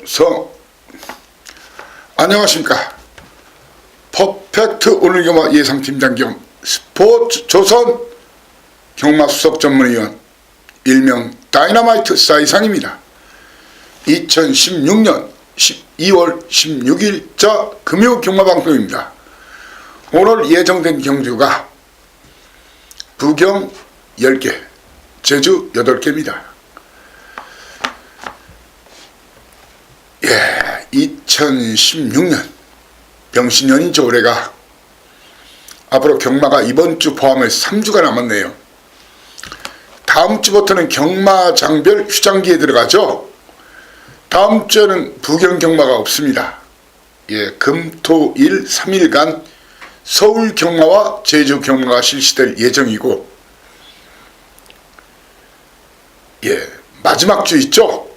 충성. 안녕하십니까. 퍼펙트 오늘 경마 예상팀장 겸 스포츠조선 경마수석 전문위원 일명 다이너마이트 사이상입니다. 2016년 12월 16일자 금요 경마방송입니다. 오늘 예정된 경주가 부경 10개, 제주 8개입니다. 2016년 병신년이죠. 올해가 앞으로 경마가 이번 주 포함해서 3주가 남았네요. 다음 주부터는 경마장별 휴장기에 들어가죠. 다음 주에는 부경 경마가 없습니다. 금, 토, 일 3일간 서울 경마와 제주 경마가 실시될 예정이고, 마지막 주 있죠.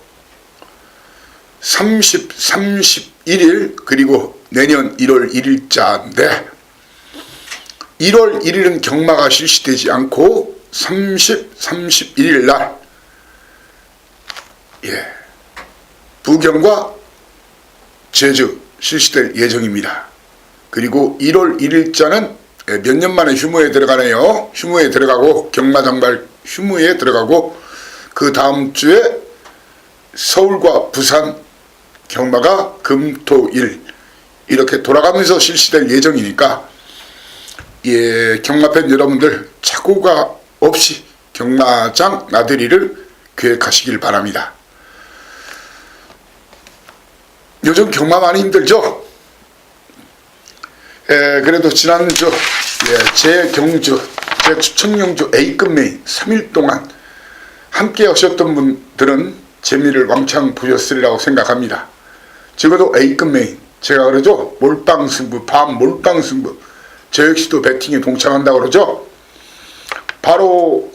30, 31일 그리고 내년 1월 1일자인데 1월 1일은 경마가 실시되지 않고 30, 31일 날 부경과 제주 실시될 예정입니다. 그리고 1월 1일자는 몇 년 만에 휴무에 들어가네요. 휴무에 들어가고 경마장발 휴무에 들어가고 그 다음 주에 서울과 부산 경마가 금, 토, 일 이렇게 돌아가면서 실시될 예정이니까 경마팬 여러분들 착오가 없이 경마장 나들이를 계획하시길 바랍니다. 요즘 경마 많이 힘들죠? 그래도 지난주 제 추천 경주 A급 메인 3일 동안 함께 하셨던 분들은 재미를 왕창 보셨으리라고 생각합니다. 적어도 A급 메인, 제가 그러죠. 몰빵 승부, 밤 몰빵 승부. 저 역시도 배팅에 동참한다고 그러죠. 바로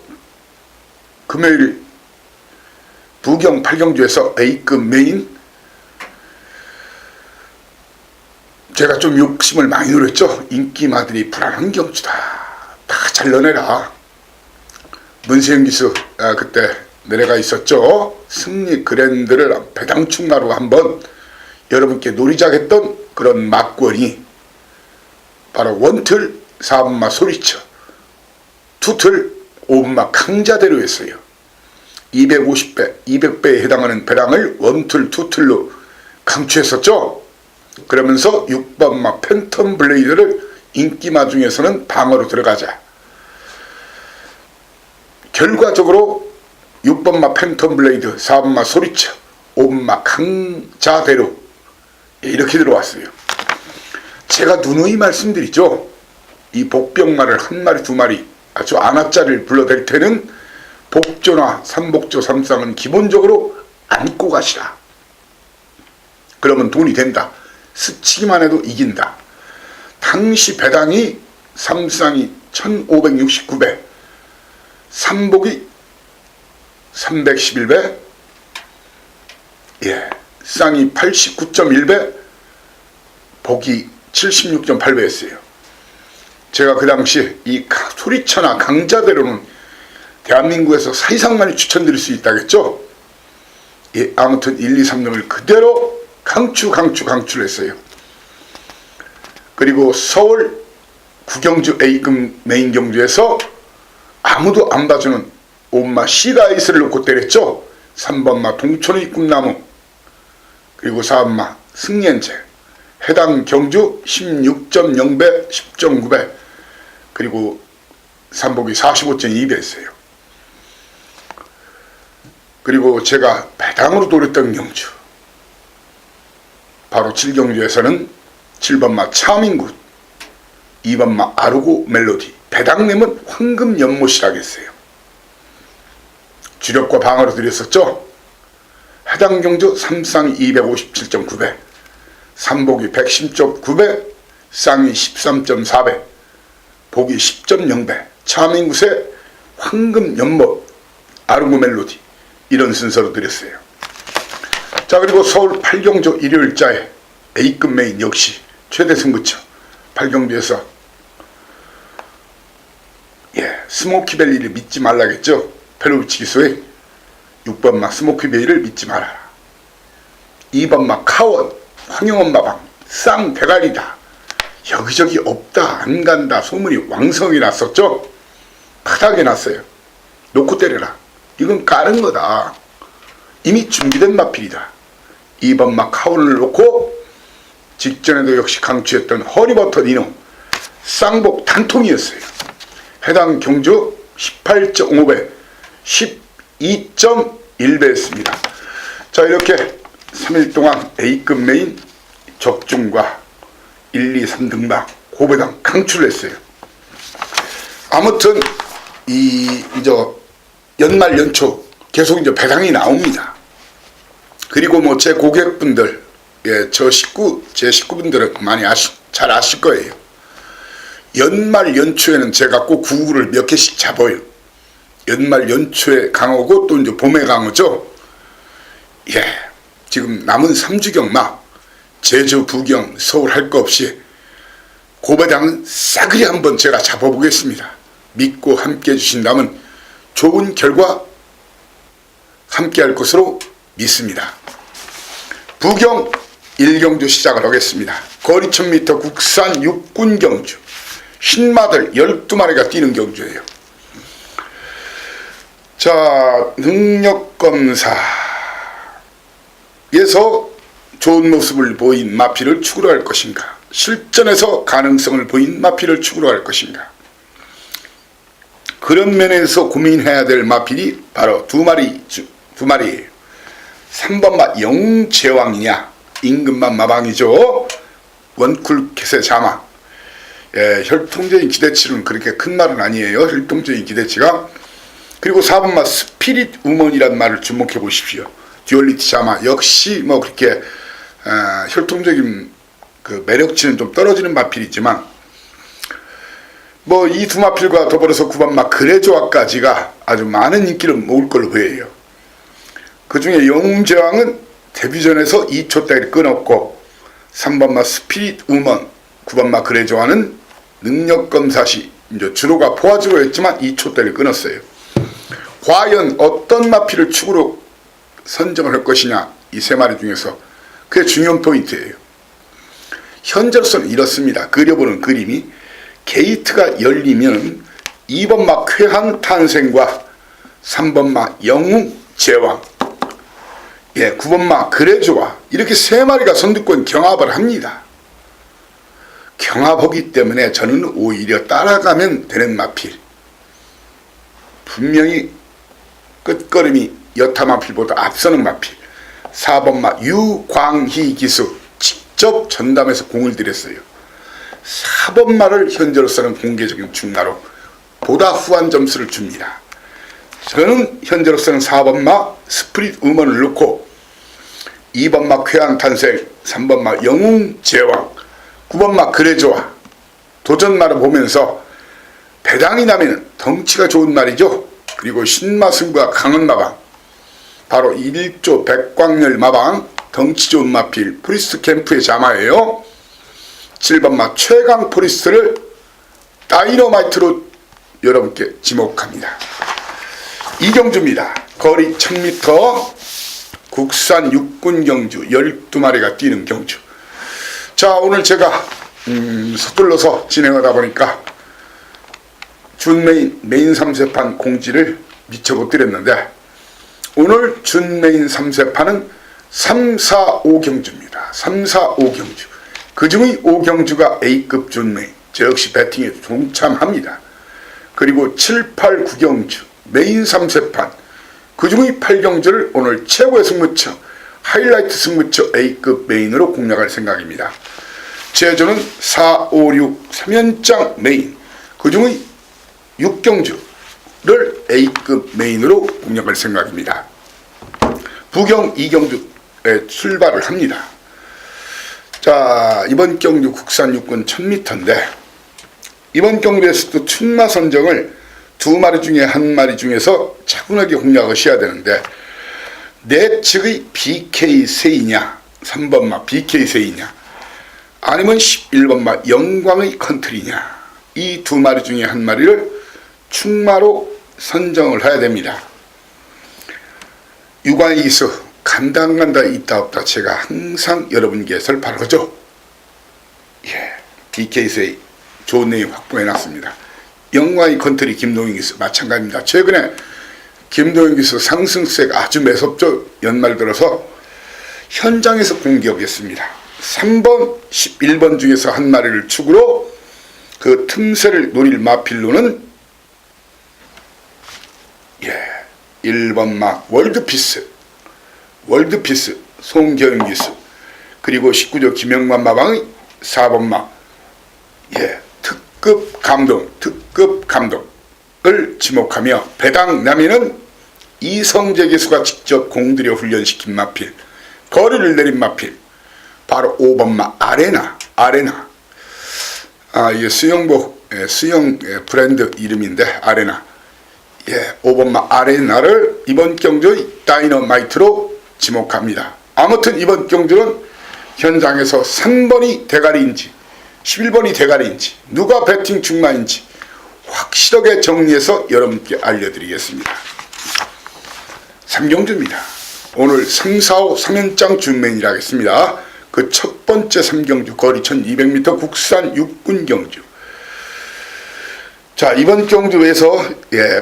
금요일 부경 8경주에서 A급 메인, 제가 좀 욕심을 많이 누렸죠. 인기마들이 불안한 경주다. 다 잘 넣어내라. 문세영 기수 그때 내려가 있었죠. 승리 그랜드를 배당충나로 한번 여러분께 노리자 했던 그런 막권이 바로 원틀 4분마 소리쳐, 투틀 5분마 강자대로였어요. 250배, 200배에 해당하는 배당을 원틀, 투틀로 강추했었죠. 그러면서 6번마 팬텀 블레이드를 인기마 중에서는 방어로 들어가자. 결과적으로 6번마 팬텀 블레이드, 4번마 소리쳐, 5번마 강자대로 이렇게 들어왔어요. 제가 누누이 말씀드리죠. 이 복병마를 한 마리 두 마리 아주 안아짜리를 불러댈 때는 복조나 삼복조 삼쌍은 기본적으로 안고 가시라. 그러면 돈이 된다. 스치기만 해도 이긴다. 당시 배당이 삼쌍이 1569배, 삼복이 311배, 쌍이 89.1배, 복이 76.8배였어요. 제가 그 당시 이 소리쳐나 강자대로는 대한민국에서 사실상 많이 추천드릴 수 있다겠죠. 아무튼 1, 2, 3등을 그대로 강추를 했어요. 그리고 서울 구경주 A급 메인 경주에서 아무도 안 봐주는 5번마 시라이스를 놓고 때렸죠. 3번마 동촌의 꿈나무, 그리고 4번마 승리엔제, 해당 경주 16.0배, 10.9배, 그리고 삼복이 45.2배였어요. 그리고 제가 배당으로 노렸던 경주, 바로 7경주에서는 7번마 차밍굿, 2번마 아르고 멜로디, 배당 내면 황금 연못이라겠어요. 주력과 방어로 드렸었죠. 해당 경주 삼쌍이 257.9배, 삼복이 110.9배, 쌍이 13.4배, 복이 10.0배, 차밍굿의 황금 연못, 아르고 멜로디 이런 순서로 드렸어요. 자, 그리고 서울 8경주 일요일자에 A급 메인 역시 최대 승부처 8경주에서 스모키밸리를 믿지 말라겠죠. 펠로비치 기수의 6번마 스모키밸리를 믿지 말아라. 2번 막 카원, 황영원 마방, 쌍대가리다. 여기저기 없다, 안 간다 소문이 왕성히 났었죠. 바닥에 났어요. 놓고 때려라. 이건 까는 거다. 이미 준비된 마필이다. 2번 막 카원을 놓고 직전에도 역시 강추했던 허리버터 니노 쌍복 단통이었어요. 해당 경주 18.5배 12.1배였습니다. 자, 이렇게 3일 동안 A급 메인 적중과 1, 2, 3등방 고배당 강추를 했어요. 아무튼 이제 연말 연초 계속 이제 배당이 나옵니다. 그리고 뭐 제 고객분들, 제 식구분들은 많이 잘 아실 거예요. 연말 연초에는 제가 꼭 구구를 몇 개씩 잡아요. 연말 연초에 강어고 또 이제 봄에 강어죠. 지금 남은 3주 경마 제주, 부경, 서울 할 거 없이 고배당은 싸그리 한번 제가 잡아보겠습니다. 믿고 함께 해주신다면 좋은 결과 함께 할 것으로 믿습니다. 부경 1경주 시작을 하겠습니다. 거리 1000m 국산 육군 경주. 신마들 12마리가 뛰는 경주예요. 자, 능력검사에서 좋은 모습을 보인 마필을 축으로 할 것인가, 실전에서 가능성을 보인 마필을 축으로 할 것인가, 그런 면에서 고민해야 될 마필이 바로 두 마리예요. 3번 마 영제왕이냐, 임금만 마방이죠. 원쿨캣의 자마. 혈통적인 기대치는 그렇게 큰 말은 아니에요. 혈통적인 기대치가. 그리고 4번 마 스피릿 우먼이란 말을 주목해 보십시오. 듀얼리티 자마 역시 뭐 그렇게 혈통적인 그 매력치는 좀 떨어지는 마필이지만, 뭐 이 두 마필과 더불어서 9번 마 그레조아까지가 아주 많은 인기를 모을 걸로 보여요. 그 중에 영웅제왕은 데뷔전에서 2초대를 끊었고, 3번 마 스피릿 우먼, 9번 마 그레조아는 능력검사 시 이제 주로가 포화지로 했지만 2초대를 끊었어요. 과연 어떤 마필을 축으로 선정을 할 것이냐, 이 세 마리 중에서 그게 중요한 포인트예요. 현재로서는 이렇습니다. 그려보는 그림이 게이트가 열리면 2번 마 쾌한 탄생과 3번 마 영웅 제왕, 9번 마 그레조아, 이렇게 세 마리가 선두권 경합을 합니다. 경합하기 때문에 저는 오히려 따라가면 되는 마필, 분명히 끝걸음이 여타 마필보다 앞서는 마필, 4번 마 유광희 기수 직접 전담해서 공을 들였어요. 4번 마를 현재로서는 공개적인 중마로 보다 후한 점수를 줍니다. 저는 현재로서는 4번 마 스프릿 우먼을 넣고 2번 마 쾌한 탄생, 3번 마 영웅 제왕, 9번 마 그레조아 도전마를 보면서 배당이 나면 덩치가 좋은 말이죠. 그리고 신마 승부가 강한 마방, 바로 1조 백광열 마방, 덩치 좋은 마필 프리스트 캠프의 자마예요. 7번 마 최강 포리스트를 다이너마이트로 여러분께 지목합니다. 이경주입니다. 거리 1000m 국산 육군 경주 12마리가 뛰는 경주. 자, 오늘 제가 서둘러서 진행하다 보니까 준메인 메인 3세판 공지를 미처 못 드렸는데, 오늘 준메인 3세판은 3, 4, 5경주입니다. 3, 4, 5경주. 그 중의 5경주가 A급 준메인, 저 역시 배팅에 동참합니다. 그리고 7, 8, 9경주 메인 3세판, 그 중의 8경주를 오늘 최고의 승부처, 하이라이트 승부처 A급 메인으로 공략할 생각입니다. 제주는 4, 5, 6 3연장 메인, 그 중의 6경주를 A급 메인으로 공략할 생각입니다. 부경 2경주에 출발을 합니다. 자, 이번 경주 국산 육군 1000m인데, 이번 경주에서도 춘마 선정을 두 마리 중에 한 마리 중에서 차분하게 공략하셔야 되는데, 내 측의 BK 세이냐, 3번 마 BK 세이냐, 아니면 11번 마 영광의 컨트리냐, 이 두 마리 중에 한 마리를 충마로 선정을 해야 됩니다. 유광의 기수 간다 안 간다 있다 없다 제가 항상 여러분께 설파하죠. 예, BKSA 좋은 내용 확보해 놨습니다. 영광의 컨트리 김동현 기수 마찬가지입니다. 최근에 김동현 기수 상승세가 아주 매섭죠. 연말 들어서 현장에서 공격했습니다. 3번, 11번 중에서 한 마리를 축으로 그 틈새를 노릴 마필로는 1번 마 월드피스 송경윤 기수, 그리고 19조 김영만 마방의 4번 마 특급 감독을 지목하며 배당 남이는 이성재 기수가 직접 공들여 훈련시킨 마필, 거리를 내린 마필, 바로 5번 마 아레나. 이게 수영 브랜드 이름인데 아레나. 5번 마 아레나를 이번 경주의 다이너마이트로 지목합니다. 아무튼 이번 경주는 현장에서 3번이 대가리인지 11번이 대가리인지 누가 배팅 중마인지 확실하게 정리해서 여러분께 알려드리겠습니다. 3경주입니다. 오늘 3, 4, 5 3연장 준맨이라 하겠습니다. 그 첫 번째 3경주 거리 1200m 국산 육군 경주. 자, 이번 경주에서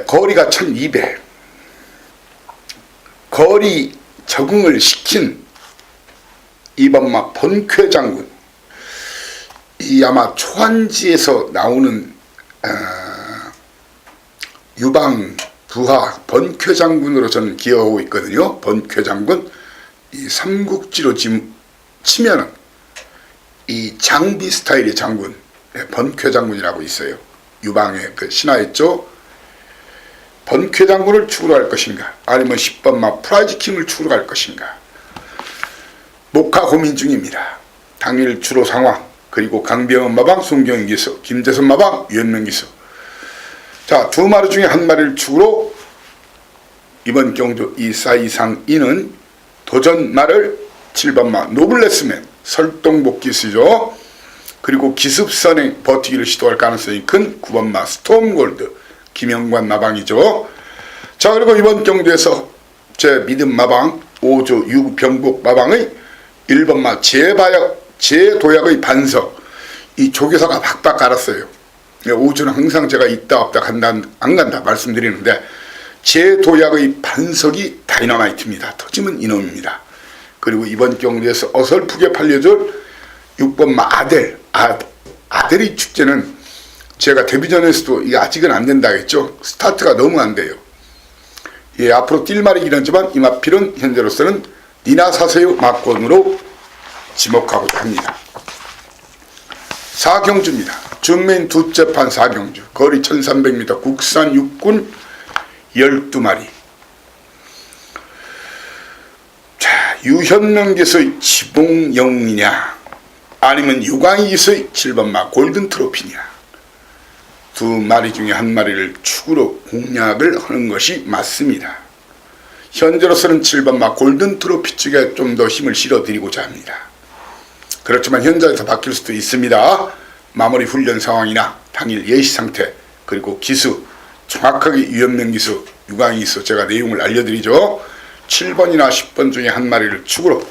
거리가 1200. 거리 적응을 시킨 2번 마 번쾌 장군. 이 아마 초안지에서 나오는 유방 부하 번쾌 장군으로 저는 기억하고 있거든요. 번쾌 장군. 이 삼국지로 치면은 이 장비 스타일의 장군, 번쾌 장군이라고 있어요. 유방의 그 신화였죠. 번쾌 장군을 축으로 할 것인가, 아니면 10번 마 프라이즈 킹을 축으로 갈 것인가, 목화 고민 중입니다. 당일 주로 상황, 그리고 강병원 마방, 송경윤 기수, 김재선 마방, 유현명 기수. 자, 두 마리 중에 한 마리를 축으로 이번 경주 이 사이상 이는 도전말을 7번 마 노블레스맨 설동복 기수죠. 그리고 기습선행 버티기를 시도할 가능성이 큰 9번 마 스톰골드 김영관 마방이죠. 자, 그리고 이번 경주에서 제 믿음 마방 5조 유병복 마방의 1번 마 제도약의 반석, 이 조교사가 박박 깔았어요. 5주는 항상 제가 있다 없다 간다 안 간다 말씀드리는데, 제도약의 반석이 다이너마이트입니다. 터지면 이놈입니다. 그리고 이번 경주에서 어설프게 팔려줄 6번 마 아델의 축제는 제가 데뷔전에서도 이게 아직은 안 된다 했죠. 스타트가 너무 안 돼요. 앞으로 뛸 말이긴 하지만 이 마필은 현재로서는 니나 사세요 막권으로 지목하고자 합니다. 4경주입니다. 준메인 두째판 4경주 거리 1300m 국산 육군 12마리. 자, 유현명 기수의 지봉영이냐, 아니면 유광희 기수의 7번 마 골든 트로피냐, 두 마리 중에 한 마리를 축으로 공략을 하는 것이 맞습니다. 현재로서는 7번 마 골든 트로피 쪽에 좀 더 힘을 실어드리고자 합니다. 그렇지만 현장에서 바뀔 수도 있습니다. 마무리 훈련 상황이나 당일 예시 상태, 그리고 기수, 정확하게 유현명 기수, 유광희 기수 제가 내용을 알려드리죠. 7번이나 10번 중에 한 마리를 축으로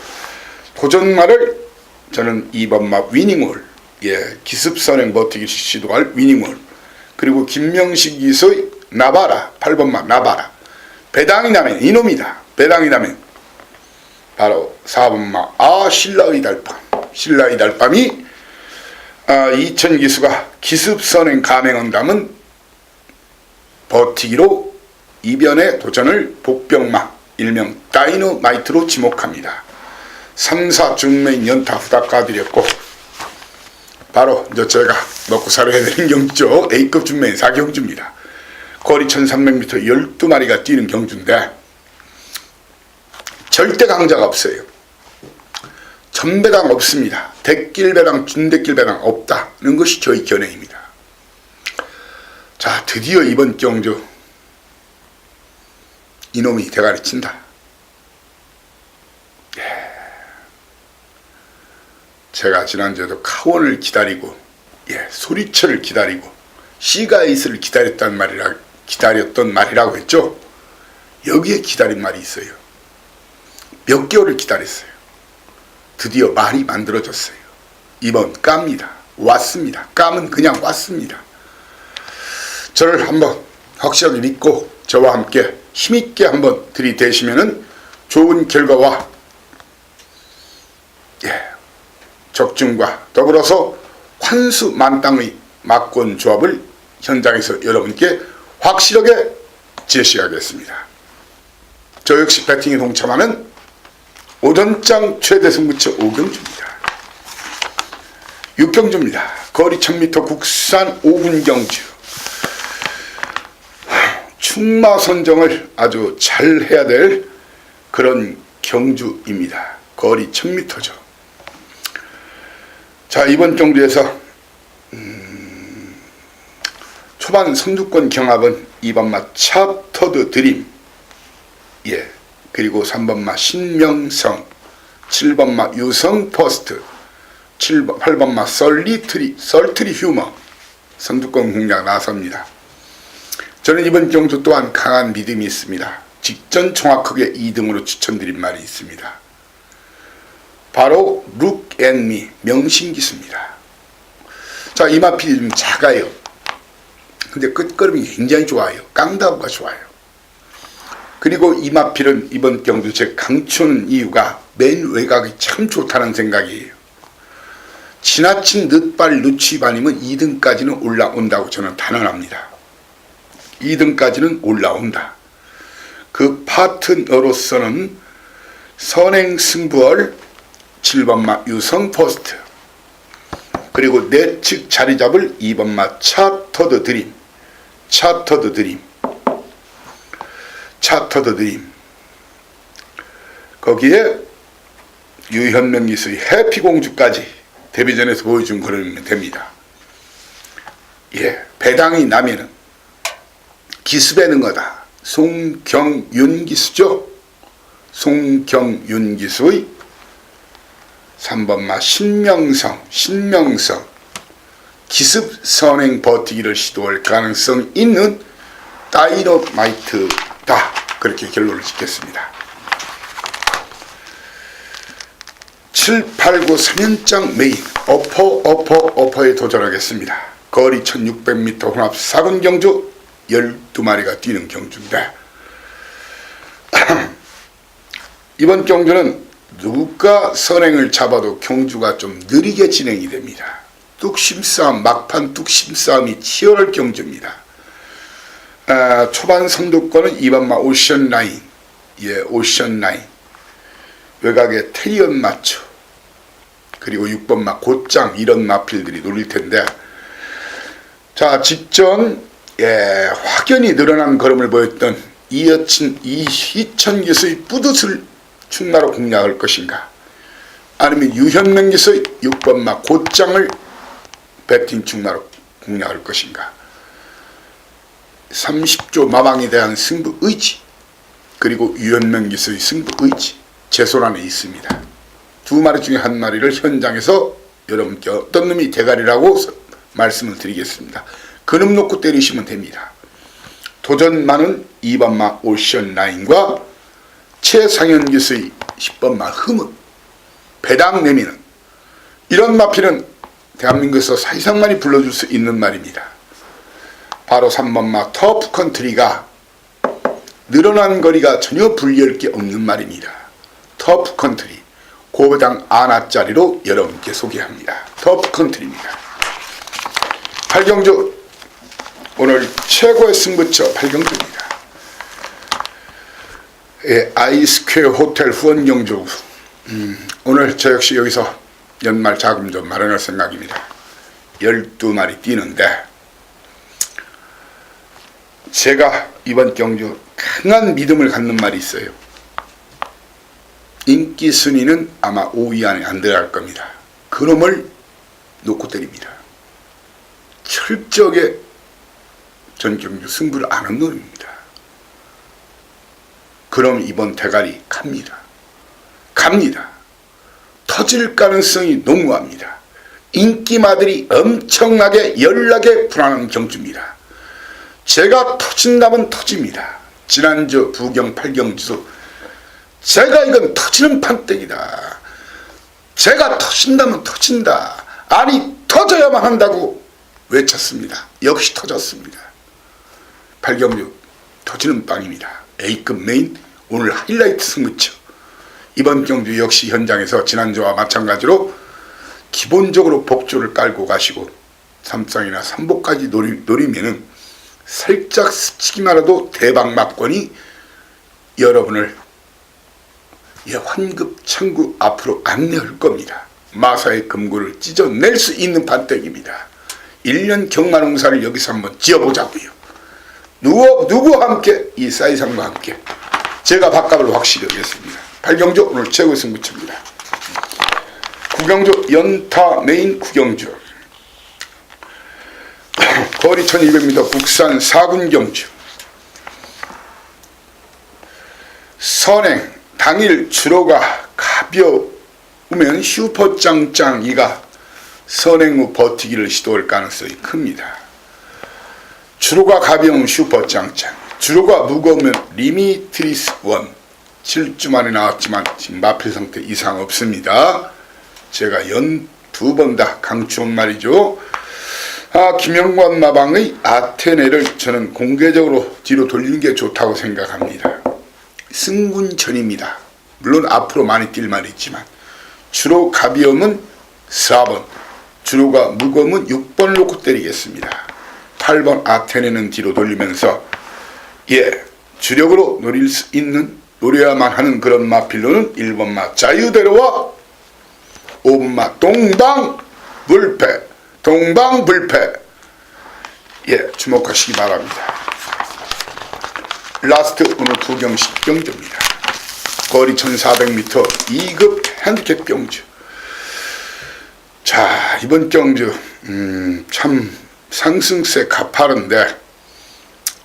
도전말을 저는 2번 마 위닝홀, 기습선행 버티기 시도할 위닝홀, 그리고 김명식 기수의 나바라 8번 마 나바라, 배당이 나면 이놈이다. 배당이 나면 바로 4번 마 신라의 달밤이 2000 기수가 기습선행 감행한다면 버티기로 이변의 도전을 복병마 일명 다이너마이트로 지목합니다. 3, 4 준메인 연타 후닥가드렸고, 바로 이제 제가 먹고 살아야 되는 경주죠. A급 준메인 4경주입니다. 거리 1300m 12마리가 뛰는 경주인데 절대 강자가 없어요. 전배당 없습니다. 대길배당, 준대길배당 없다는 것이 저희 견해입니다. 자, 드디어 이번 경주 이놈이 대가리 친다. 제가 지난주에도 카원을 기다리고 소리철을 기다리고 시가이스를 기다렸던 말이라고 했죠. 여기에 기다린 말이 있어요. 몇 개월을 기다렸어요. 드디어 말이 만들어졌어요. 이번 깝니다. 왔습니다. 깜은 그냥 왔습니다. 저를 한번 확실하게 믿고 저와 함께 힘있게 한번 들이대시면은 좋은 결과와 적중과 더불어서 환수만땅의 막권 조합을 현장에서 여러분께 확실하게 제시하겠습니다. 저 역시 배팅에 동참하는 오전장 최대 승부처 오경주입니다. 6경주입니다. 거리 1000m 국산 5분 경주. 충마 선정을 아주 잘 해야 될 그런 경주입니다. 거리 1000m죠. 자, 이번 경주에서 초반 선두권 경합은 2번마 차터드 드림, 그리고 3번마 신명성, 7번마 유성 퍼스트, 8번마 썰트리 휴머 선두권 공략 나섭니다. 저는 이번 경주 또한 강한 믿음이 있습니다. 직전 정확하게 2등으로 추천드린 말이 있습니다. 바로 룩 앤 미 명신기수입니다. 자, 이마필이 좀 작아요. 근데 끝걸음이 굉장히 좋아요. 깡다구가 좋아요. 그리고 이마필은 이번 경주 제 강추하는 이유가 맨 외곽이 참 좋다는 생각이에요. 지나친 늦발 누치반이면 2등까지는 올라온다고 저는 단언합니다. 2등까지는 올라온다. 그 파트너로서는 선행승부할 7번마 유성 포스트, 그리고 내측 자리 잡을 2번마 차터드 드림, 차터드 드림, 거기에 유현명 기수의 해피공주까지 데뷔전에서 보여준 그러면 됩니다. 배당이 나면은 기습에는 거다. 송경윤 기수죠. 송경윤 기수의 3번마 신명성 기습 선행 버티기를 시도할 가능성 있는 다이너마이트다. 그렇게 결론을 짓겠습니다. 7, 8, 9, 3연장 메인 어퍼에 도전하겠습니다. 거리 1600m 혼합 4분 경주 12마리가 뛰는 경주인데 이번 경주는 누가 선행을 잡아도 경주가 좀 느리게 진행이 됩니다. 뚝심싸움, 막판 뚝심싸움이 치열할 경주입니다. 초반 선두권은 2번마 오션라인, 오션라인, 외곽에 테리언 마초, 그리고 6번마 곧장, 이런 마필들이 놀릴 텐데, 자, 직전 확연히 늘어난 걸음을 보였던 이희천 기수의 뿌듯을 충마로 공략할 것인가, 아니면 유현명 기수의 6번마 곧장을 배팅 충마로 공략할 것인가. 30조 마방에 대한 승부 의지, 그리고 유현명 기수의 승부 의지, 제 손 안에 있습니다. 두 마리 중에 한 마리를 현장에서 여러분께 어떤 놈이 대가리라고 말씀을 드리겠습니다. 그놈 놓고 때리시면 됩니다. 도전만은 2번마 오션라인과 최상현 기수의 10번마 흠은 배당 내미는 이런 마필은 대한민국에서 사실상 많이 불러줄 수 있는 말입니다. 바로 3번마 터프컨트리가 늘어난 거리가 전혀 불리할 게 없는 말입니다. 터프컨트리 고배당 아나짜리로 여러분께 소개합니다. 터프컨트리입니다. 8경주 오늘 최고의 승부처 8경주입니다. 아이스퀘어 호텔 후원경주. 오늘 저 역시 여기서 연말 자금 좀 마련할 생각입니다. 12마리 뛰는데 제가 이번 경주 강한 믿음을 갖는 말이 있어요. 인기 순위는 아마 5위 안에 안 들어갈 겁니다. 그놈을 놓고 때립니다. 철저하게 전 경주 승부를 아는 놈입니다. 그럼 이번 대가리 갑니다. 터질 가능성이 농후합니다. 인기마들이 엄청나게 연락에 불안한 경주입니다. 제가 터진다면 터집니다. 지난주 부경 8경주 제가 이건 터지는 판때기다. 제가 터진다면 터진다. 아니 터져야만 한다고 외쳤습니다. 역시 터졌습니다. 팔경주 터지는 빵입니다. A급 메인 오늘 하이라이트 승부처. 이번 경주 역시 현장에서 지난주와 마찬가지로 기본적으로 복조를 깔고 가시고 삼쌍이나 삼복까지 노리면은 살짝 스치기만 해도 대박 막권이 여러분을 환급 청구 앞으로 안내할 겁니다. 마사의 금고를 찢어낼 수 있는 판때기입니다. 1년 경마농사를 여기서 한번 지어보자고요. 누구와 함께? 이 사이상과 함께 제가 밥값을 확실히 하겠습니다. 팔경주 오늘 최고의 승부처입니다. 구경주 연타 메인 구경주 거리 1200m 국산 4군 경주 선행 당일 주로가 가벼우면 슈퍼짱짱이가 선행 후 버티기를 시도할 가능성이 큽니다. 주로가 가벼우면 슈퍼짱짱, 주로가 무거우면 리미트리스 1 7주 만에 나왔지만 지금 마필 상태 이상 없습니다. 제가 연 2번 다 강추한 말이죠. 김영관 마방의 아테네를 저는 공개적으로 뒤로 돌리는 게 좋다고 생각합니다. 승군전입니다. 물론 앞으로 많이 뛸 말이 있지만 주로 가벼움은 4번, 주로가 무거우면 6번을 놓고 때리겠습니다. 8번 아테네는 뒤로 돌리면서 주력으로 노릴 수 있는 노려야만 하는 그런 마필로는 1번 마 자유대로와 5번 마 동방불패 주목하시기 바랍니다. 라스트 오늘 부경식 경주입니다. 거리 1400m 2급 핸디캡 경주. 자, 이번 경주 참 상승세 가파른데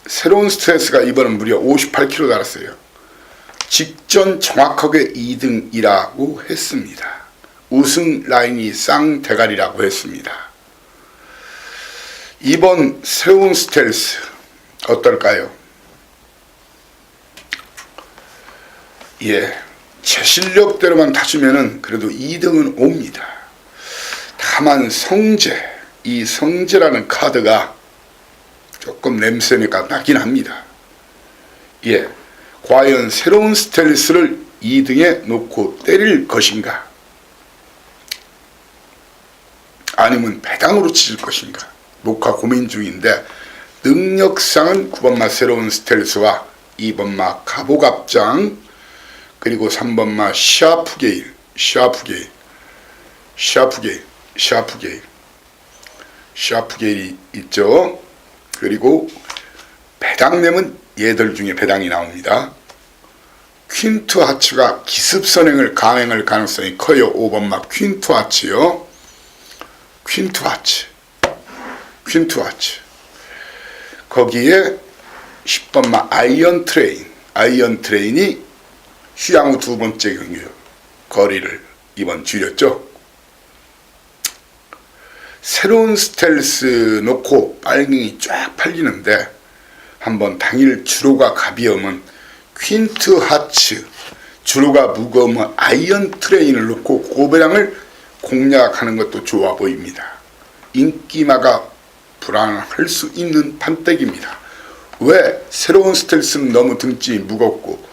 새로운 스트레스가 이번은 무려 58kg 달았어요. 직전 정확하게 2등이라고 했습니다. 우승 라인이 쌍대가리라고 했습니다. 이번 새로운 스텔스 어떨까요? 제 실력대로만 타주면은 그래도 2등은 옵니다. 다만 이 성재라는 카드가 조금 냄새가 나긴 합니다. 과연 새로운 스텔스를 2등에 놓고 때릴 것인가? 아니면 배당으로 치실 것인가? 녹화 고민 중인데 능력상은 9번마 새로운 스텔스와 2번마 가보갑장 그리고 3번마 샤프게일이 있죠. 그리고 배당내면 얘들 중에 배당이 나옵니다. 퀸투 하츠가 기습선행을 강행할 가능성이 커요. 5번마 퀸투 하츠요. 퀸투 하츠 거기에 10번마 아이언 트레인이 휴양 후 2번째 경기 거리를 이번 줄였죠. 새로운 스텔스 놓고 빨갱이 쫙 팔리는데 한번 당일 주로가 가벼우면 퀸트 하츠, 주로가 무거우면 아이언 트레인을 놓고 고배당을 공략하는 것도 좋아 보입니다. 인기마가 불안할 수 있는 판때기입니다. 왜? 새로운 스텔스는 너무 등짐이 무겁고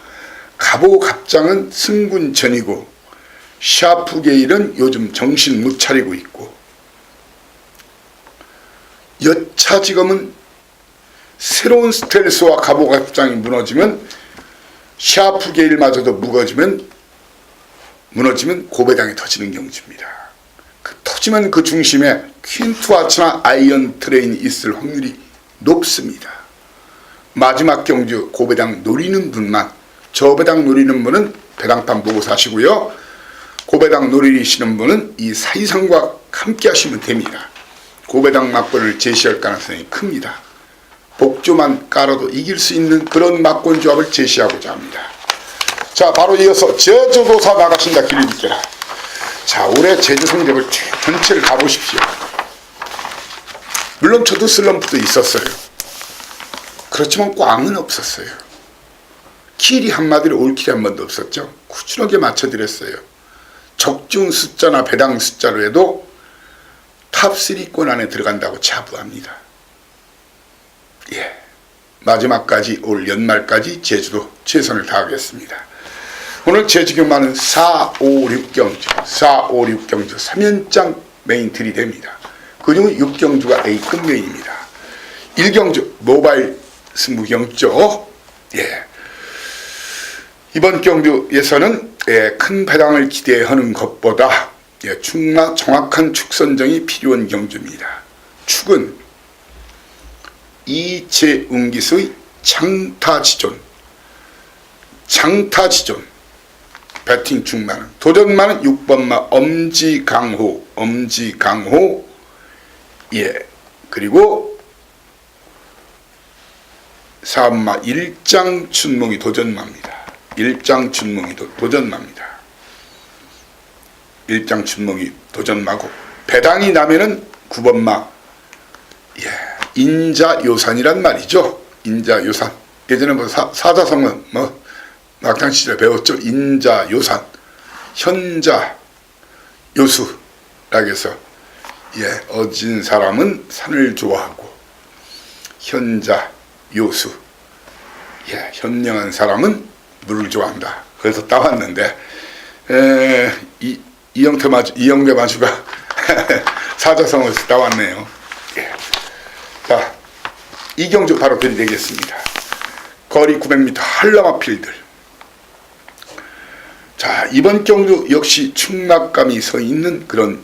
가보갑장은 승군전이고 샤프게일은 요즘 정신 못 차리고 있고 여차지검은 새로운 스텔스와 가보갑장이 무너지면 샤프게일마저도 무너지면 고배당이 터지는 경주입니다. 터지면 그 중심에 퀸투아츠나 아이언 트레인이 있을 확률이 높습니다. 마지막 경주 고배당 노리는 분만, 저배당 노리는 분은 배당판 보고 사시고요. 고배당 노리시는 분은 이 사이상과 함께 하시면 됩니다. 고배당 막권을 제시할 가능성이 큽니다. 복조만 깔아도 이길 수 있는 그런 막권 조합을 제시하고자 합니다. 자, 바로 이어서 제주도사 나가신다 길을 믿겨라. 자, 올해 제주 성적을 전체를 가보십시오. 물론 저도 슬럼프도 있었어요. 그렇지만 꽝은 없었어요. 길이 한마디로 올 길이 한 번도 없었죠. 꾸준하게 맞춰드렸어요. 적중 숫자나 배당 숫자로 해도 탑3권 안에 들어간다고 자부합니다. 예, 마지막까지 올 연말까지 제주도 최선을 다하겠습니다. 오늘 제주 경마는 4, 5, 6경주 4, 5, 6경주 3연장 메인 들이댑니다. 그중 6경주가 A급 메인입니다. 1경주 모바일 승부경주죠. 예. 이번 경주에서는 큰 배당을 기대하는 것보다 정확한 축 선정이 필요한 경주입니다. 축은 이재웅 기수의 장타지존 배팅 축마는 도전마는 6번마 엄지강호 예, 그리고 4번마 일장춘몽이 도전마입니다. 일장춘몽이 도전마고 배당이 나면은 9번마 예, 인자요산이란 말이죠. 인자요산. 예전에 뭐 사자성어 막장 시절에 배웠죠. 인자요산. 현자요수라고 해서 예, 어진 사람은 산을 좋아하고 현자요수. 예, 현명한 사람은 물을 좋아한다. 그래서 따왔는데 이영배 마주가 사자성어에서 따왔네요. 예. 자, 이경주 바로 들이대겠습니다. 거리 900m 한라마 필드. 자, 이번 경주 역시 충막감이 서 있는 그런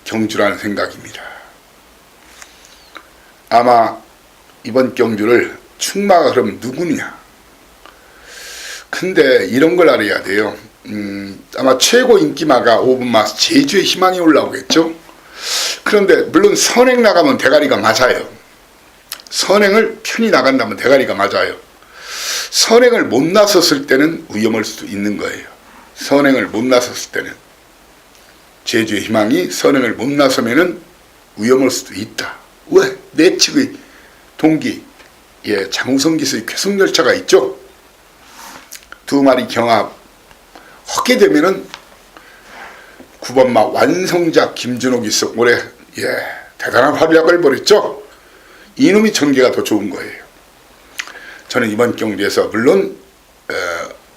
경주라는 생각입니다. 아마 이번 경주를 충마가 그럼 누구냐? 근데 이런 걸 알아야 돼요. 아마 최고 인기마가 5번마 제주의 희망이 올라오겠죠? 그런데 물론 선행 나가면 대가리가 맞아요. 선행을 편히 나간다면 대가리가 맞아요. 선행을 못 나섰을 때는 위험할 수도 있는 거예요. 선행을 못 나섰을 때는 제주의 희망이 선행을 못 나서면은 위험할 수도 있다. 왜? 내 측의 동기 예, 장우성 기수의 쾌속열차가 있죠. 두 마리 경합 하게 되면은 9번마 완성자 김준호 기수 올해 예, 대단한 활약을 벌였죠. 이놈이 전개가 더 좋은 거예요. 저는 이번 경기에서 물론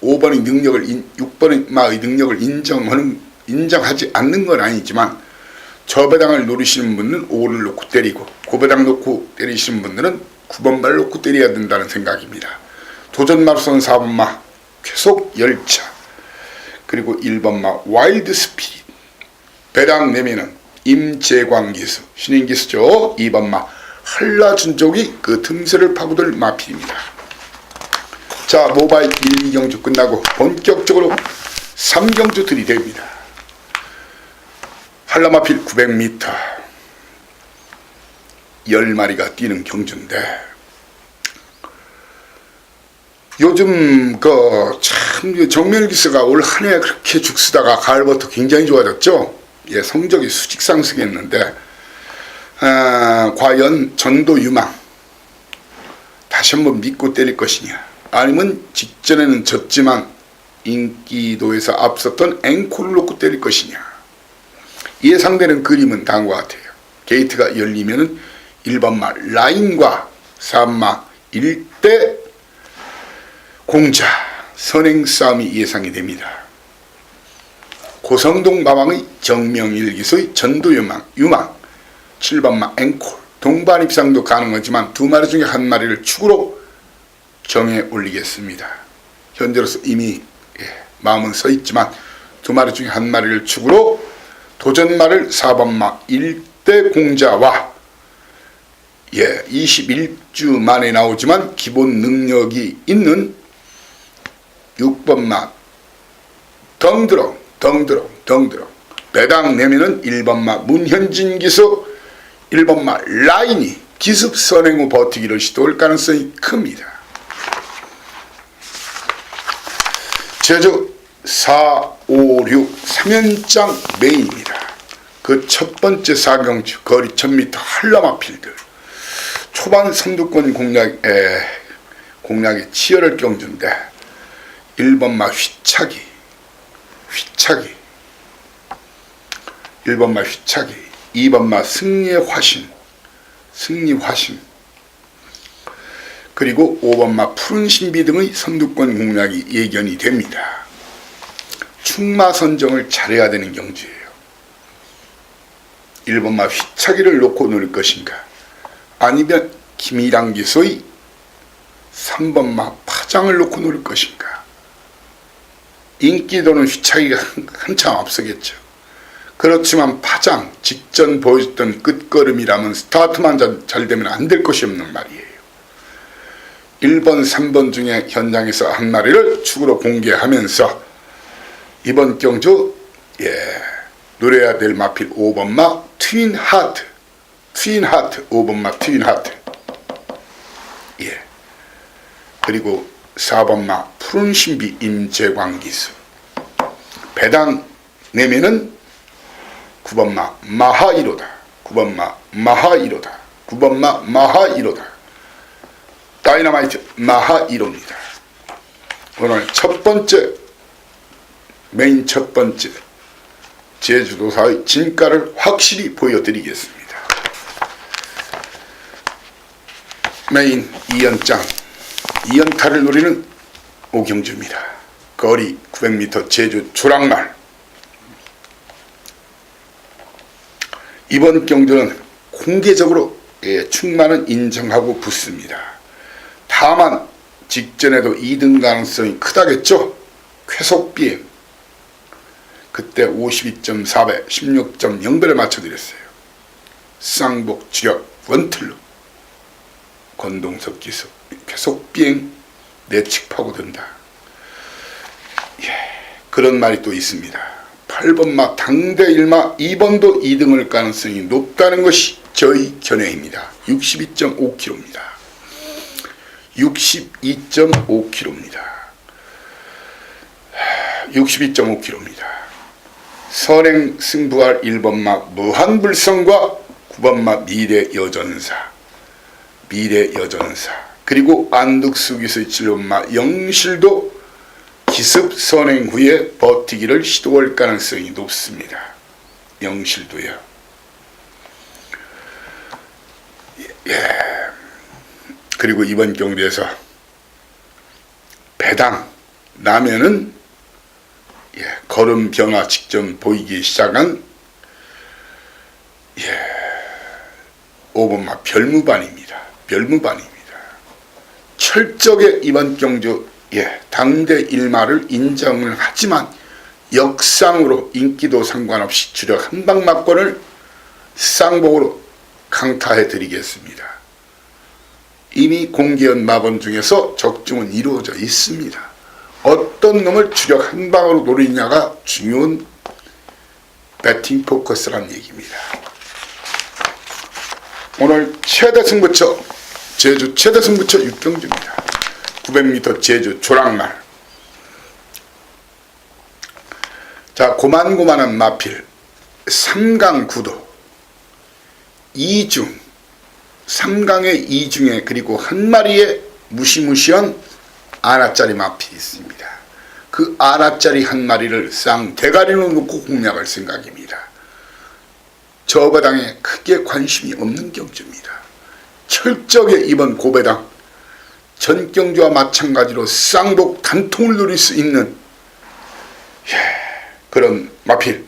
5번의 능력을 6번의 능력을 인정하지 않는 건 아니지만 저배당을 노리시는 분은 5를 놓고 때리고 고배당 놓고 때리시는 분들은 9번마를 놓고 때려야 된다는 생각입니다. 도전마로서는 4번마 쾌속 열차 그리고 1번마 와일드 스피릿 배당 내면은 임재광 기수 신인 기수죠. 2번마 한라준족이 그 틈새를 파고들 마필입니다. 자, 모바일 1, 2경주 끝나고 본격적으로 3경주 들이댑니다. 한라마필 900m 10마리가 뛰는 경주인데 요즘 참 정면기수가 올 한 해 그렇게 죽쓰다가 가을부터 굉장히 좋아졌죠. 예, 성적이 수직상승했는데 과연 전도유망 다시 한번 믿고 때릴 것이냐, 아니면 직전에는 졌지만 인기도에서 앞섰던 앵콜을 놓고 때릴 것이냐. 예상되는 그림은 다음과 같아요. 게이트가 열리면은 1번마 라인과 3마 1대 공자 선행 싸움이 예상이 됩니다. 고성동 마왕의 정명일 기수의 전도유망 7번마 앵콜 동반 입상도 가능하지만 두 마리 중에 한 마리를 축으로 정해 올리겠습니다. 현재로서 이미 마음은 서 있지만 두 마리 중에 한 마리를 축으로 도전마를 4번마 1대 공자와 21주 만에 나오지만 기본 능력이 있는 6번마 덩드렁 배당 내면은 1번마 문현진 기수 1번마 라인이 기습 선행 후 버티기를 시도할 가능성이 큽니다. 제주 4, 5, 6 3연장 메인입니다. 그 첫 번째 4경주 거리 1000m 한라마 필드 초반 선두권 공략에 치열할 경주인데 1번마 휘차기 1번마 휘차기, 2번마 승리의 화신, 그리고 5번마 푸른 신비 등의 선두권 공략이 예견이 됩니다. 충마 선정을 잘해야 되는 경주예요. 1번마 휘차기를 놓고 노릴 것인가, 아니면 김일랑 기소의 3번마 파장을 놓고 노릴 것인가. 인기도는 휘차기가 한참 앞서겠죠. 그렇지만 파장, 직전 보여줬던 끝걸음이라면 스타트만 잘 되면 안 될 것이 없는 말이에요. 1번, 3번 중에 현장에서 한 마리를 축으로 공개하면서 이번 경주 노려야 될 마필 5번마 트윈하트 5번마 트윈하트, 그리고 4번마 푸른 신비 임재광기수, 배당 내면은 9번마 마하이로다 9번마 마하이로다 다이너마이트 마하이로입니다. 오늘 메인 첫 번째 제주도사의 진가를 확실히 보여드리겠습니다. 메인 2연장 2연타를 노리는 오경주입니다. 거리 900m 제주 조랑말. 이번 경주는 공개적으로 충만은 인정하고 붙습니다. 다만 직전에도 2등 가능성이 크다겠죠. 쾌속비행 그때 52.4배 16.0배를 맞춰드렸어요. 쌍복 주력 원틀로 권동석 기수 쾌속비행 내측 파고든다. 그런 말이 또 있습니다. 8번마 당대1마 2번도 2등을 가능성이 높다는 것이 저희 견해입니다. 62.5km입니다. 62.5km입니다. 선행 승부할 1번마 무한불성과 9번마 미래여전사, 그리고 안득수기수의 7번마 영실도 기습 선행 후에 버티기를 시도할 가능성이 높습니다. 영실도요. 그리고 이번 경주에서 배당 나면은 걸음 변화 직전 보이기 시작한 5번마 별무반입니다. 철저하게 이번 경주 당대 1마를 인정을 하지만 역상으로 인기도 상관없이 주력 한방막권을 쌍복으로 강타해 드리겠습니다. 이미 공개한 마번 중에서 적중은 이루어져 있습니다. 어떤 놈을 주력 한방으로 노리냐가 중요한 배팅 포커스란 얘기입니다. 오늘 최대 승부처 제주 최대 승부처 6경주입니다. 900m 제주 조랑말. 자, 고만고만한 마필 3강 구도 2중 3강의 2중에 그리고 한 마리의 무시무시한 아나짜리 마필이 있습니다. 그 아나짜리 한 마리를 쌍대가리로 놓고 공략할 생각입니다. 저배당에 크게 관심이 없는 경주입니다. 철저하게 이번 고배당 전경주와 마찬가지로 쌍복 단통을 노릴 수 있는 그런 마필,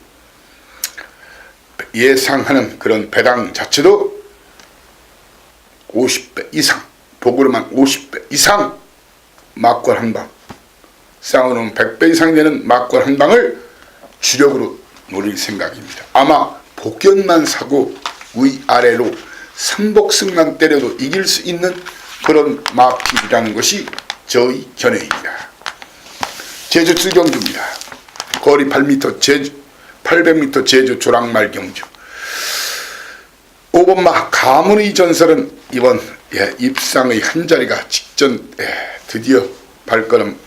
예상하는 그런 배당 자체도 50배 이상, 복으로만 50배 이상 막권 한방, 쌍으로는 100배 이상 되는 막권 한방을 주력으로 노릴 생각입니다. 아마 복견만 사고 위아래로 삼복승만 때려도 이길 수 있는 그런 마필이라는 것이 저희 견해입니다. 제주 출경주입니다. 거리 800m 제주 조랑말 경주. 5번마 가문의 전설은 이번 입상의 한 자리가 직전 드디어 발걸음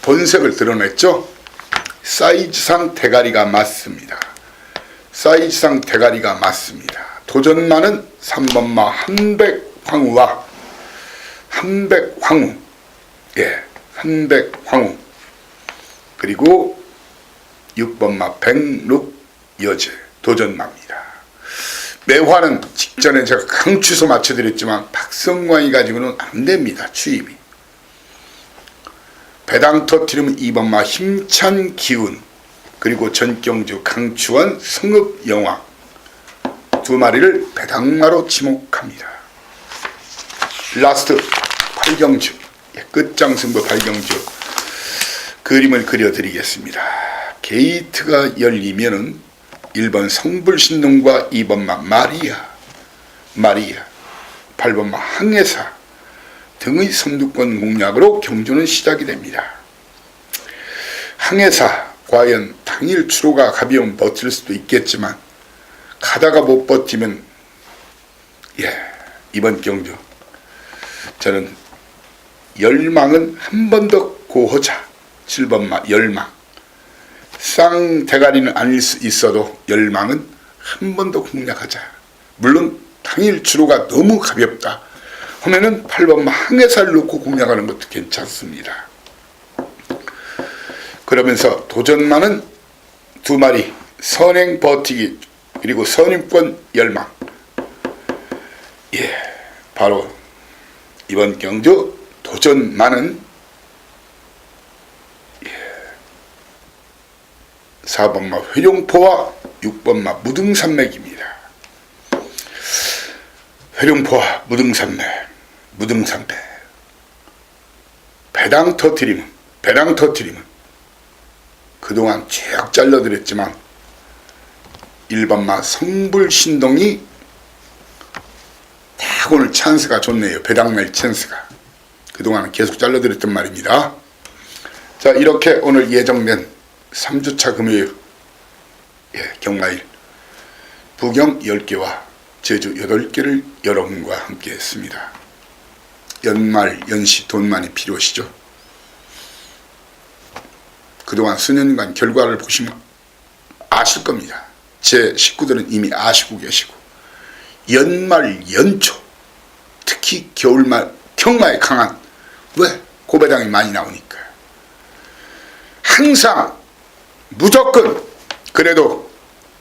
본색을 드러냈죠. 사이즈상 대가리가 맞습니다. 도전마는 3번마 한백황우 그리고 6번마 백룩 여제 도전마입니다. 매화는 직전에 제가 강추서 맞춰드렸지만 박성광이 가지고는 안됩니다. 추임이. 배당 터트리면 2번마 힘찬 기운, 그리고 전경주 강추원 성읍영왕 두 마리를 배당마로 지목합니다. 라스트 팔경주, 끝장승부 팔경주 그림을 그려드리겠습니다. 게이트가 열리면은 1번 성불신동과 2번마 마리아, 8번마 항해사 등의 선두권 공략으로 경주는 시작이 됩니다. 항해사 과연 당일 추로가 가벼운 버틸 수도 있겠지만 가다가 못 버티면 이번 경주 저는 열망은 한 번 더 고호자 7번마 열망, 쌍대가리는 아닐 수 있어도 열망은 한 번 더 공략하자. 물론 당일 주로가 너무 가볍다 하면은 8번마 항해사를 놓고 공략하는 것도 괜찮습니다. 그러면서 도전마는 두 마리 선행 버티기 그리고 선임권 열망, 바로 이번 경주 도전마는 4번마 회룡포와 6번마 무등산맥입니다. 회룡포와 무등산맥 배당 터트리면 그동안 쭉 잘라드렸지만 1번마 성불신동이 딱 오늘 찬스가 좋네요. 배당날 찬스가. 그동안 계속 잘라드렸단 말입니다. 자, 이렇게 오늘 예정된 3주차 금요일 경마일 부경 10개와 제주 8개를 여러분과 함께 했습니다. 연말 연시 돈 많이 필요하시죠? 그동안 수년간 결과를 보시면 아실 겁니다. 제 식구들은 이미 아시고 계시고, 연말 연초 특히 겨울말 경마에 강한, 왜? 고배당이 많이 나오니까. 항상 무조건 그래도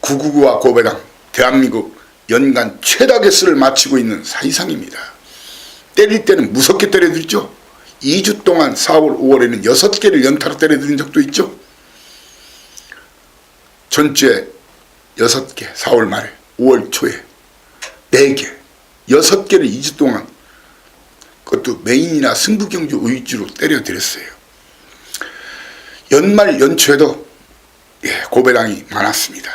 999와 고배당 대한민국 연간 최다 개수를 마치고 있는 사이상입니다. 때릴 때는 무섭게 때려드리죠. 2주 동안 4월 5월에는 6개를 연타로 때려드린 적도 있죠. 전주에 6개 4월 말에 5월 초에 4개 6개를 2주 동안, 그것도 메인이나 승부경주 위주로 때려드렸어요. 연말 연초에도 고배당이 많았습니다.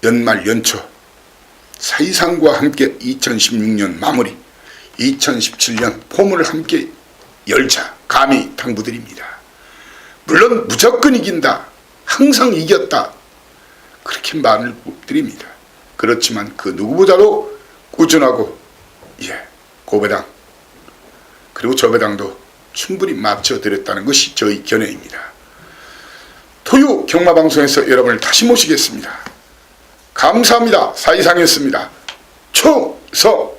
연말 연초 사이상과 함께 2016년 마무리, 2017년 폼을 함께 열자 감히 당부드립니다. 물론 무조건 이긴다, 항상 이겼다, 그렇게 말을 드립니다. 그렇지만 그 누구보다도 꾸준하고 고배당 그리고 저배당도 충분히 맞춰드렸다는 것이 저희 견해입니다. 토요 경마방송에서 여러분을 다시 모시겠습니다. 감사합니다. 사이상이었습니다. 충성!